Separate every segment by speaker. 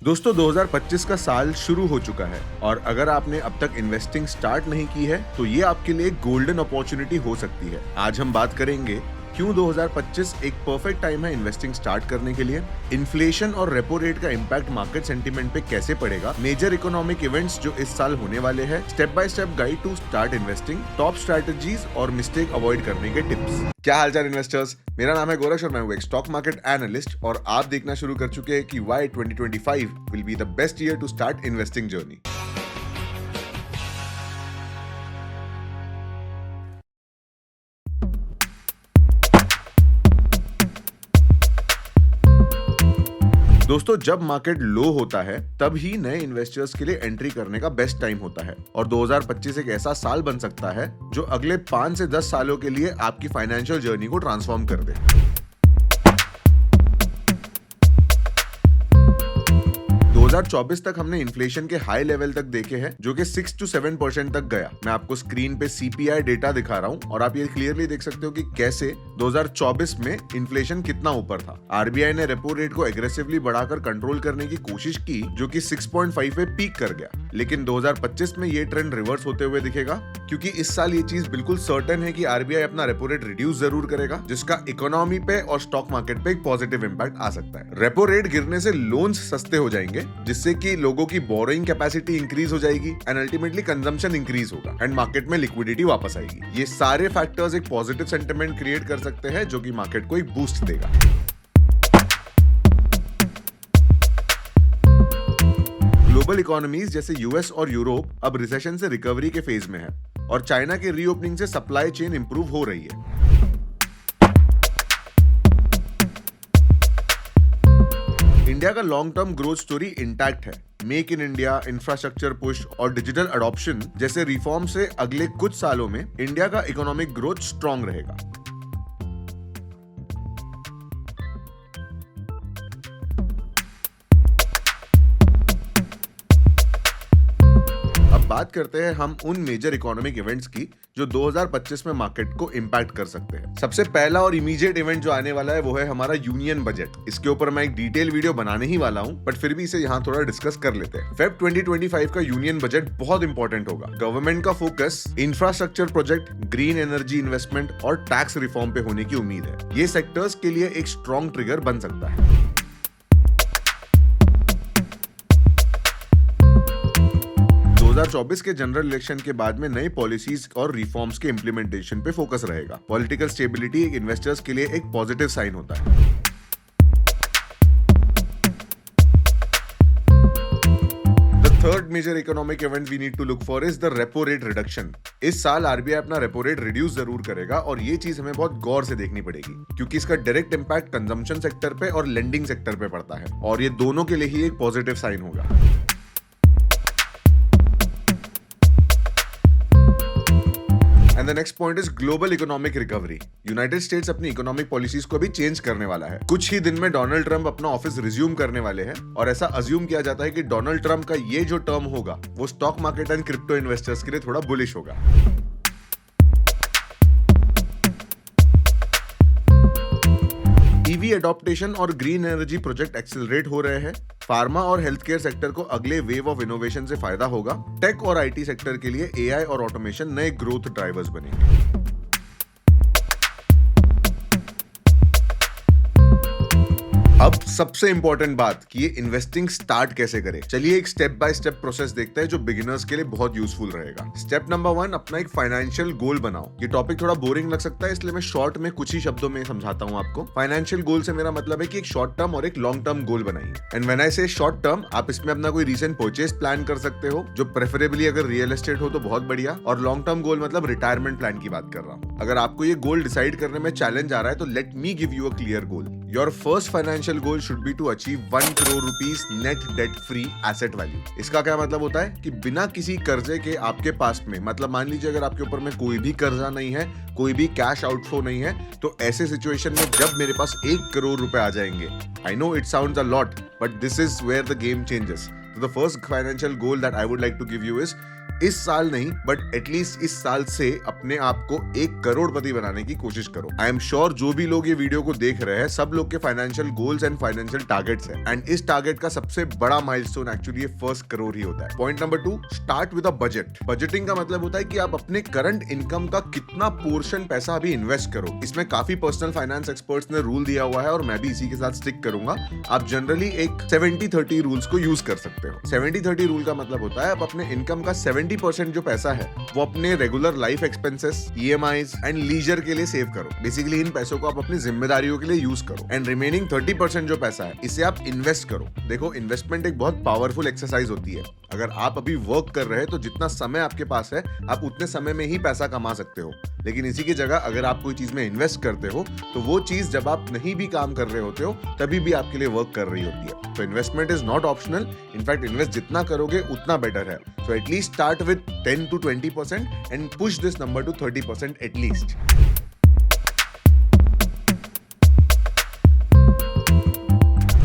Speaker 1: दोस्तों 2025 का साल शुरू हो चुका है और अगर आपने अब तक इन्वेस्टिंग स्टार्ट नहीं की है तो ये आपके लिए एक गोल्डन अपॉर्चुनिटी हो सकती है। आज हम बात करेंगे क्यों 2025 एक परफेक्ट टाइम है इन्वेस्टिंग स्टार्ट करने के लिए, इन्फ्लेशन और रेपो रेट का इम्पैक्ट मार्केट सेंटीमेंट पे कैसे पड़ेगा, मेजर इकोनॉमिक इवेंट्स जो इस साल होने वाले हैं, step by step guide to start investing, top strategies और मिस्टेक अवॉइड करने के टिप्स। क्या हालचाल इन्वेस्टर्स, मेरा नाम है गोरक्ष और मैं हूं एक स्टॉक मार्केट एनालिस्ट और आप देखना शुरू कर चुके हैं कि why 2025 will be the best year to start investing journey. दोस्तों जब मार्केट लो होता है तब ही नए इन्वेस्टर्स के लिए एंट्री करने का बेस्ट टाइम होता है और 2025 एक ऐसा साल बन सकता है जो अगले 5 से 10 सालों के लिए आपकी फाइनेंशियल जर्नी को ट्रांसफॉर्म कर दे। 2024 तक हमने इन्फ्लेशन के हाई लेवल तक देखे हैं जो कि 6 to 7% तक गया। मैं आपको स्क्रीन पे सीपीआई डेटा दिखा रहा हूं और आप ये क्लियरली देख सकते हो कि कैसे 2024 में इन्फ्लेशन कितना ऊपर था। आरबीआई ने रेपो रेट को एग्रेसिवली बढ़ाकर कंट्रोल करने की कोशिश की जो कि 6.5 पे पीक कर गया, लेकिन 2025 में ये ट्रेंड रिवर्स होते हुए दिखेगा क्योंकि इस साल ये चीज बिल्कुल सर्टेन है कि आरबीआई अपना रेपो रेट रिड्यूस जरूर करेगा जिसका इकोनॉमी पे और स्टॉक मार्केट पे एक पॉजिटिव इंपैक्ट आ सकता है। रेपो रेट गिरने से लोन्स सस्ते हो जाएंगे जिससे कि लोगों की बोरोइंग कैपेसिटी इंक्रीज हो जाएगी एंड अल्टीमेटली कंजम्पशन इंक्रीज होगा एंड मार्केट में लिक्विडिटी वापस आएगी। ये सारे फैक्टर्स एक पॉजिटिव सेंटिमेंट क्रिएट कर सकते हैं जो कि मार्केट को एक बूस्ट देगा। ग्लोबल इकोनॉमीज जैसे यूएस और यूरोप अब रिसेशन से रिकवरी के फेज में है और चाइना के रीओपनिंग से सप्लाई चेन इंप्रूव हो रही है। इंडिया का long term growth story intact है। Make in India, infrastructure push और डिजिटल अडॉप्शन जैसे रिफॉर्म से अगले कुछ सालों में इंडिया का इकोनॉमिक ग्रोथ स्ट्रॉन्ग रहेगा। अब बात करते हैं हम उन मेजर इकोनॉमिक इवेंट्स की जो 2025 में मार्केट को इंपैक्ट कर सकते हैं। सबसे पहला और इमीडिएट इवेंट जो आने वाला है वो है हमारा यूनियन बजट। इसके ऊपर मैं एक डिटेल वीडियो बनाने ही वाला हूं, बट फिर भी इसे यहाँ थोड़ा डिस्कस कर लेते हैं। फेब 2025 का यूनियन बजट बहुत इंपॉर्टेंट होगा। गवर्नमेंट का focus infrastructure project, green energy investment और टैक्स रिफॉर्म पे होने की उम्मीद है। ये सेक्टर्स के लिए एक स्ट्रॉन्ग ट्रिगर बन सकता है। 2024 के जनरल इलेक्शन के बाद में नई पॉलिसीज और रिफॉर्म्स के इंप्लीमेंटेशन पे फोकस रहेगा। पॉलिटिकल स्टेबिलिटी एक इन्वेस्टर्स के लिए एक पॉजिटिव साइन होता है। The third major economic event we need to look for is the repo rate reduction. इस साल आरबीआई अपना रेपो रेट रिड्यूस जरूर करेगा और ये चीज हमें बहुत गौर से देखनी पड़ेगी क्योंकि इसका डायरेक्ट इंपैक्ट कंजम्पशन सेक्टर पे और लेंडिंग सेक्टर पे पड़ता है और ये दोनों के लिए ही एक पॉजिटिव साइन होगा। And the next point is global economic recovery. United states अपनी इकोनॉमिक पॉलिसीज को भी चेंज करने वाला है। कुछ ही दिन में डोनाल्ड ट्रंप अपना ऑफिस रिज्यूम करने वाले हैं और ऐसा अज्यूम किया जाता है कि डोनाल्ड ट्रंप का ये जो टर्म होगा वो stock market and crypto investors के लिए थोड़ा बुलिश होगा। ईवी एडॉप्टेशन और ग्रीन एनर्जी प्रोजेक्ट एक्सेलरेट हो रहे हैं। फार्मा और हेल्थ केयर सेक्टर को अगले वेव ऑफ इनोवेशन से फायदा होगा। टेक और आईटी सेक्टर के लिए एआई और ऑटोमेशन नए ग्रोथ ड्राइवर्स बनेंगे। अब सबसे इंपॉर्टेंट बात कि ये इन्वेस्टिंग स्टार्ट कैसे करें। चलिए एक स्टेप बाय स्टेप प्रोसेस देखते हैं जो बिगिनर्स के लिए बहुत यूजफुल रहेगा। स्टेप नंबर 1, अपना एक फाइनेंशियल गोल बनाओ। ये टॉपिक थोड़ा बोरिंग लग सकता है इसलिए मैं शॉर्ट में कुछ ही शब्दों में समझाता हूं आपको। फाइनेंशियल गोल से मेरा मतलब है कि एक शॉर्ट टर्म और एक लॉन्ग टर्म गोल बनाइए। एंड व्हेन आई से शॉर्ट टर्म, आप इसमें अपना कोई रीसेंट परचेज प्लान कर सकते हो जो प्रेफरेबली अगर रियल एस्टेट हो तो बहुत बढ़िया, और लॉन्ग टर्म गोल मतलब रिटायरमेंट प्लान की बात कर रहा हूँ। अगर आपको ये गोल डिसाइड करने में चैलेंज आ रहा है तो let me give you a clear goal. Your first financial goal should be to achieve 1 crore rupees net debt free asset value. इसका क्या मतलब होता है कि बिना किसी कर्जे के आपके पास में, मतलब मान लीजिए अगर आपके ऊपर में कोई भी कर्जा नहीं है, कोई भी कैश आउटफ्लो नहीं है, तो ऐसे सिचुएशन में जब मेरे पास 1 करोड़ रुपए आ जाएंगे, I know it sounds a lot but this is where the game changes. So the first financial goal that I would like to give you is इस साल नहीं बट एटलीस्ट इस साल से अपने आप को 1 करोड़पति बनाने की कोशिश करो। आई एम श्योर जो भी लोग ये वीडियो को देख रहे हैं सब लोग के financial goals and financial targets है, एंड इस टारगेट का सबसे बड़ा माइलस्टोन एक्चुअली ये 1 करोड़ ही होता है। Point number 2, start with a budget. Budgeting का मतलब होता है कि आप अपने करंट इनकम का कितना पोर्शन पैसा अभी इन्वेस्ट करो। इसमें काफी पर्सनल फाइनेंस एक्सपर्ट्स ने रूल दिया हुआ है और मैं भी इसी के साथ स्टिक करूंगा। आप जनरली एक 70-30 रूल्स को यूज कर सकते हो। 70-30 रूल का मतलब होता है आप अपने इनकम का 70% जो पैसा है वो अपने regular life expenses, EMIs and leisure के लिए सेव करो। बेसिकली इन पैसों को आप अपनी जिम्मेदारियों के लिए यूज करो, एंड रिमेनिंग 30% जो पैसा है इसे आप इन्वेस्ट करो। देखो, इन्वेस्टमेंट एक बहुत पावरफुल एक्सरसाइज होती है। अगर आप अभी वर्क कर रहे हैं तो जितना समय आपके पास है आप उतने समय में ही पैसा कमा सकते हो, लेकिन इसी की जगह अगर आप कोई चीज में इन्वेस्ट करते हो तो वो चीज जब आप नहीं भी काम कर रहे होते हो तभी भी आपके लिए वर्क कर रही होती है। तो investment is not optional, in fact invest जितना करोगे उतना बेटर है। So at least start with 10 to 20% and push this number two 30% at least.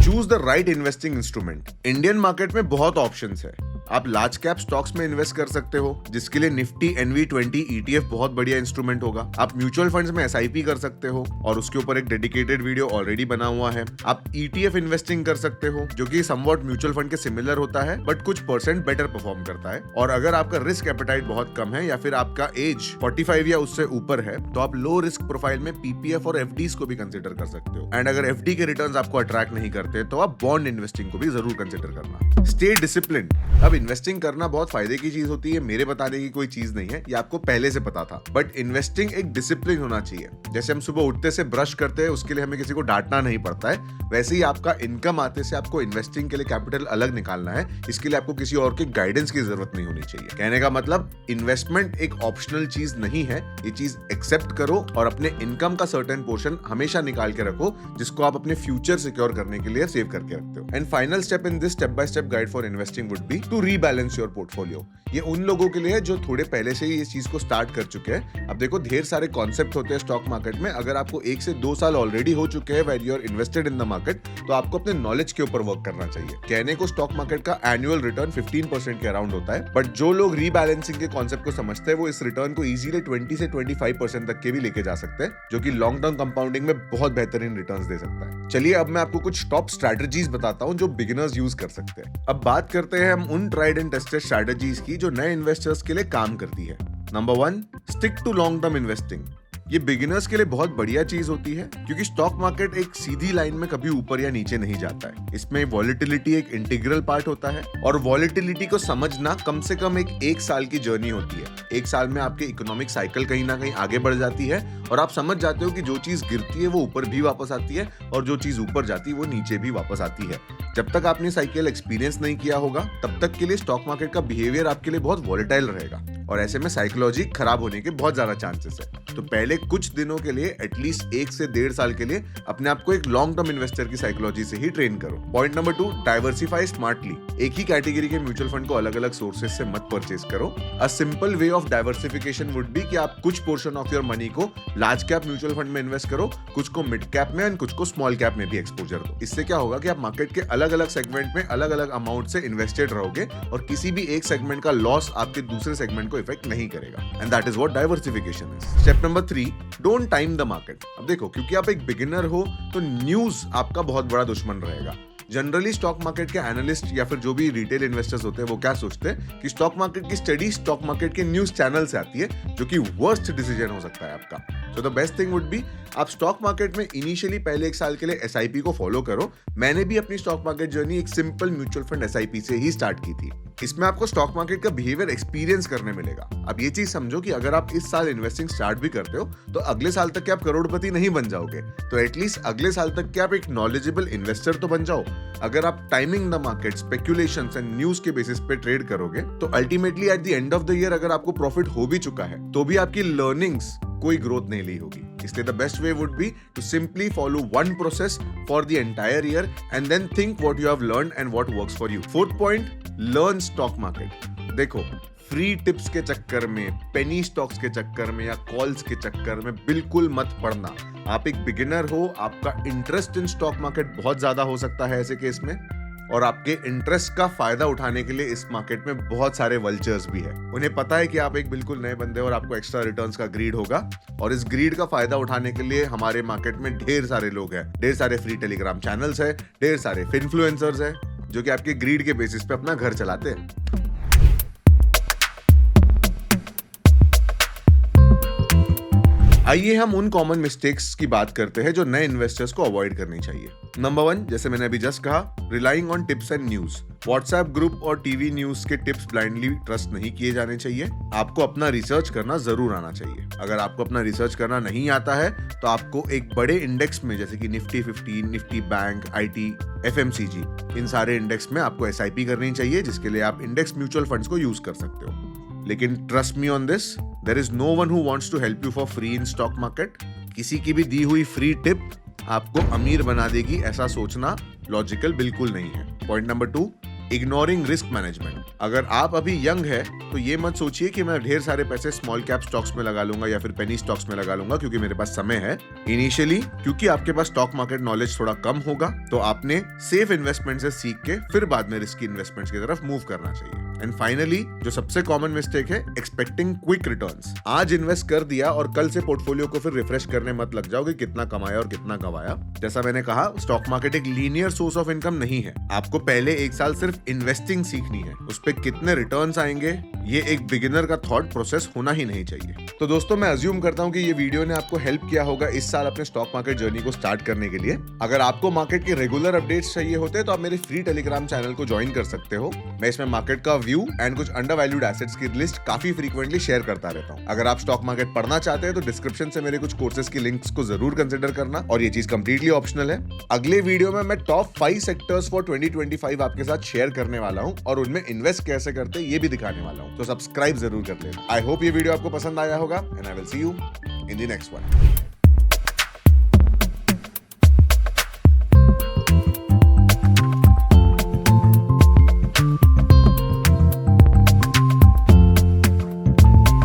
Speaker 1: Choose the right investing instrument. Indian market में बहुत ऑप्शंस है। आप लार्ज कैप स्टॉक्स में इन्वेस्ट कर सकते हो, जिसके लिए निफ्टी NV20 ETF बहुत बढ़िया इंस्ट्रूमेंट होगा। आप म्यूचुअल फंड्स में SIP कर सकते हो और उसके ऊपर एक डेडिकेटेड वीडियो ऑलरेडी बना हुआ है। आप ETF इन्वेस्टिंग कर सकते हो जो कि समवॉट म्यूचुअल फंड के सिमिलर होता है बट कुछ % बेटर परफॉर्म करता है। और अगर आपका रिस्क एपेटाइट बहुत कम है या फिर आपका एज 45 या उससे ऊपर है तो आप लो रिस्क प्रोफाइल में PPF और FDs को भी कंसिडर कर सकते हो। एंड अगर FD के रिटर्न्स आपको अट्रैक्ट नहीं करते तो आप बॉन्ड इन्वेस्टिंग को भी जरूर कंसिडर करना। Stay disciplined. अब इन्वेस्टिंग करना बहुत फायदे की चीज होती है, मेरे बताने की कोई चीज नहीं है, ये आपको पहले से पता था। बट इन्वेस्टिंग एक डिसिप्लिन होना चाहिए। जैसे हम सुबह उठते से ब्रश करते हैं उसके लिए हमें किसी को डांटना नहीं पड़ता है, वैसे ही आपका इनकम आते से आपको इन्वेस्टिंग के लिए कैपिटल अलग निकालना है। इसके लिए आपको किसी और के गाइडेंस की जरूरत नहीं होनी चाहिए। कहने का मतलब इन्वेस्टमेंट एक ऑप्शनल चीज नहीं है, ये चीज एक्सेप्ट करो और अपने इनकम का सर्टेन पोर्शन हमेशा निकाल के रखो जिसको आप अपने फ्यूचर सिक्योर करने के लिए सेव करके रखते हो। And final step in this step by step guide for investing would be to rebalance your portfolio. ये उन लोगों के लिए है जो थोड़े पहले से ही इस चीज को स्टार्ट कर चुके हैं। अब देखो, ढेर सारे कॉन्सेप्ट होते हैं स्टॉक मार्केट में। अगर आपको 1 से 2 साल ऑलरेडी हो चुके हैं when you are invested in the market तो आपको अपने नॉलेज के ऊपर वर्क करना चाहिए। कहने को स्टॉक मार्केट का एनुअल रिटर्न 15% के अराउंड होता है, बट जो लोग रीबैलेंसिंग के कॉन्सेप्ट को समझते हैं वो इस रिटर्न को इजीली 20 से 25% तक के भी लेके जा सकते हैं, जो कि लॉन्ग टर्म कंपाउंडिंग में बहुत बेहतरीन रिटर्न्स दे सकता है। चलिए अब मैं आपको कुछ टॉप स्ट्रैटेजीज बताता हूं जो बिगिनर्स यूज कर सकते हैं। अब बात करते हैं हम उन ट्राइड एंड टेस्टेड स्ट्रैटेजीज की जो नए इन्वेस्टर्स के लिए काम करती है। Number 1, stick to long term investing. ये बिगिनर्स के लिए बहुत बढ़िया चीज होती है क्योंकि स्टॉक मार्केट एक सीधी लाइन में कभी ऊपर या नीचे नहीं जाता है। इसमें वॉलेटिलिटी एक इंटीग्रल पार्ट होता है और वॉलेटिलिटी को समझना कम से कम एक साल की जर्नी होती है। 1 साल में आपके इकोनॉमिक साइकिल कहीं ना कहीं आगे बढ़ जाती है और आप समझ जाते हो कि जो चीज गिरती है वो ऊपर भी वापस आती है और जो चीज ऊपर जाती है वो नीचे भी वापस आती है। जब तक आपने साइकिल एक्सपीरियंस नहीं किया होगा तब तक के लिए स्टॉक मार्केट का बिहेवियर आपके लिए बहुत वॉलेटाइल रहेगा और ऐसे में साइकोलॉजी खराब होने के बहुत ज्यादा चांसेस है। तो पहले कुछ दिनों के लिए एटलीस्ट 1 से 1.5 साल के लिए अपने आप को एक लॉन्ग टर्म इन्वेस्टर की साइकोलॉजी से ही ट्रेन करो। Point number 2, diversify smartly. एक ही कैटेगरी के म्यूचुअल फंड को अलग अलग सोर्सेज से मत परचेज करो। A simple way of diversification would be कि आप कुछ पोर्शन ऑफ योर मनी को लार्ज कैप म्यूचुअल फंड में इन्वेस्ट करो, कुछ को मिड कैप में और कुछ को स्मॉल कैप में भी एक्सपोजर दो। इससे क्या होगा कि आप मार्केट के अलग अलग सेगमेंट में अलग अलग अमाउंट से इन्वेस्टेड रहोगे और किसी भी एक सेगमेंट का लॉस आपके दूसरे सेगमेंट को इफेक्ट नहीं करेगा। And that is what diversification is. Step number 3, don't time the market. अब देखो, क्योंकि आप एक बिगिनर हो तो न्यूज आपका बहुत बड़ा दुश्मन रहेगा। जनरली स्टॉक मार्केट के एनालिस्ट या फिर जो भी रिटेल इन्वेस्टर्स होते हैं वो क्या सोचते हैं कि स्टॉक मार्केट की स्टडी स्टॉक मार्केट के न्यूज चैनल से आती है, जो कि वर्स्ट डिसीजन हो सकता है आपका। So the best thing would be आप स्टॉक मार्केट में इनिशियली पहले 1 साल के लिए SIP को फॉलो करो। मैंने भी अपनी स्टॉक मार्केट जर्नी एक सिंपल म्यूचुअल फंड SIP से ही स्टार्ट की थी। इसमें आपको स्टॉक मार्केट का बिहेवियर एक्सपीरियंस करने मिलेगा। अब ये चीज समझो कि अगर आप इस साल इन्वेस्टिंग स्टार्ट भी करते हो तो अगले साल तक के आप करोड़पति नहीं बन जाओगे, तो एटलीस्ट अगले साल तक के आप एक नॉलेजेबल इन्वेस्टर तो बन जाओ। अगर आप timing the market, speculations and news के बेसिस पे ट्रेड करोगे तो ultimately at the end of the year अगर आपको प्रॉफिट हो भी चुका है तो भी आपकी लर्निंग्स कोई ग्रोथ नहीं ली होगी। इसलिए the best way would be to simply follow one process for the entire year and then think what you have learned and what works for you. 4th point, learn stock market. देखो, free tips के चक्कर में, penny stocks के चक्कर में या calls के चक्कर में बिल्कुल मत पड़ना। आप एक बिगिनर हो, आपका इंटरेस्ट इन स्टॉक मार्केट बहुत ज्यादा हो सकता है ऐसे केस में, और आपके इंटरेस्ट का फायदा उठाने के लिए इस मार्केट में बहुत सारे वल्चर्स भी है। उन्हें पता है कि आप एक बिल्कुल नए बंदे हो और आपको एक्स्ट्रा रिटर्न्स का ग्रीड होगा, और इस ग्रीड का फायदा उठाने के लिए हमारे मार्केट में ढेर सारे लोग हैं, ढेर सारे फ्री टेलीग्राम चैनल्स है, ढेर सारे इन्फ्लुएंसर्स है जो कि आपके ग्रीड के बेसिस पे अपना घर चलाते हैं। आइए हम उन कॉमन मिस्टेक्स की बात करते हैं जो नए इन्वेस्टर्स को अवॉइड करनी चाहिए। नंबर 1, जैसे मैंने अभी जस्ट कहा, relying on tips and news. WhatsApp group और टीवी न्यूज के टिप्स ब्लाइंडली ट्रस्ट नहीं किए जाने चाहिए। आपको अपना रिसर्च करना जरूर आना चाहिए। अगर आपको अपना रिसर्च करना नहीं आता है तो आपको एक बड़े इंडेक्स में, जैसे कि Nifty 50, Nifty bank, IT, FMCG, इन सारे इंडेक्स में आपको SIP करनी चाहिए, जिसके लिए आप इंडेक्स म्यूचुअल फंड्स को यूज कर सकते हो। लेकिन trust me on this, there is no one who wants to help you for free in stock market. किसी की भी दी हुई फ्री टिप आपको अमीर बना देगी, ऐसा सोचना लॉजिकल बिल्कुल नहीं है। Point number 2, ignoring risk management. अगर आप अभी यंग है तो ये मत सोचिए कि मैं ढेर सारे पैसे स्मॉल कैप स्टॉक्स में लगा लूंगा या फिर पेनी स्टॉक्स में लगा लूंगा क्योंकि मेरे पास समय है। इनिशियली क्योंकि आपके पास स्टॉक मार्केट नॉलेज थोड़ा कम होगा, तो आपने सेफ इन्वेस्टमेंट से सीख के फिर बाद में रिस्की इन्वेस्टमेंट्स की तरफ मूव करना चाहिए। एंड फाइनली, जो सबसे कॉमन मिस्टेक है, एक्सपेक्टिंग क्विक रिटर्न्स। आज इन्वेस्ट कर दिया और कल से पोर्टफोलियो को फिर रिफ्रेश करने मत लग जाओ कि कितना कमाया और कितना गवाया। जैसा मैंने कहा, स्टॉक मार्केट एक लीनियर सोर्स ऑफ इनकम नहीं है। आपको पहले 1 साल सिर्फ इन्वेस्टिंग सीखनी है, उस पे कितने रिटर्न्स आएंगे ये एक बिगिनर का थॉट प्रोसेस होना ही नहीं चाहिए। तो दोस्तों, मैं अज्यूम करता हूँ कि ये वीडियो ने आपको हेल्प किया होगा इस साल अपने स्टॉक मार्केट जर्नी को स्टार्ट करने के लिए। अगर आपको मार्केट के रेगुलर अपडेट्स चाहिए होते हैं तो आप मेरे फ्री टेलीग्राम चैनल को ज्वाइन कर सकते हो। मैं इसमें मार्केट का व्यू एंड कुछ अंडर वैल्यूड एसेट्स की लिस्ट काफी फ्रीक्वेंटली शेयर करता रहता हूँ। अगर आप स्टॉक मार्केट पढ़ना चाहते हैं तो डिस्क्रिप्शन से मेरे कुछ कोर्सेज की लिंक्स को जरूर कंसिडर करना, और ये चीज कंप्लीटली ऑप्शनल है। अगले वीडियो में मैं टॉप 5 सेक्टर्स फॉर 2025 आपके साथ शेयर करने वाला हूँ और उनमें इन्वेस्ट कैसे करते हैं ये भी दिखाने वाला हूँ, तो सब्सक्राइब जरूर कर लेना। आई होप ये वीडियो आपको पसंद आया होगा, and I will see you in the next one.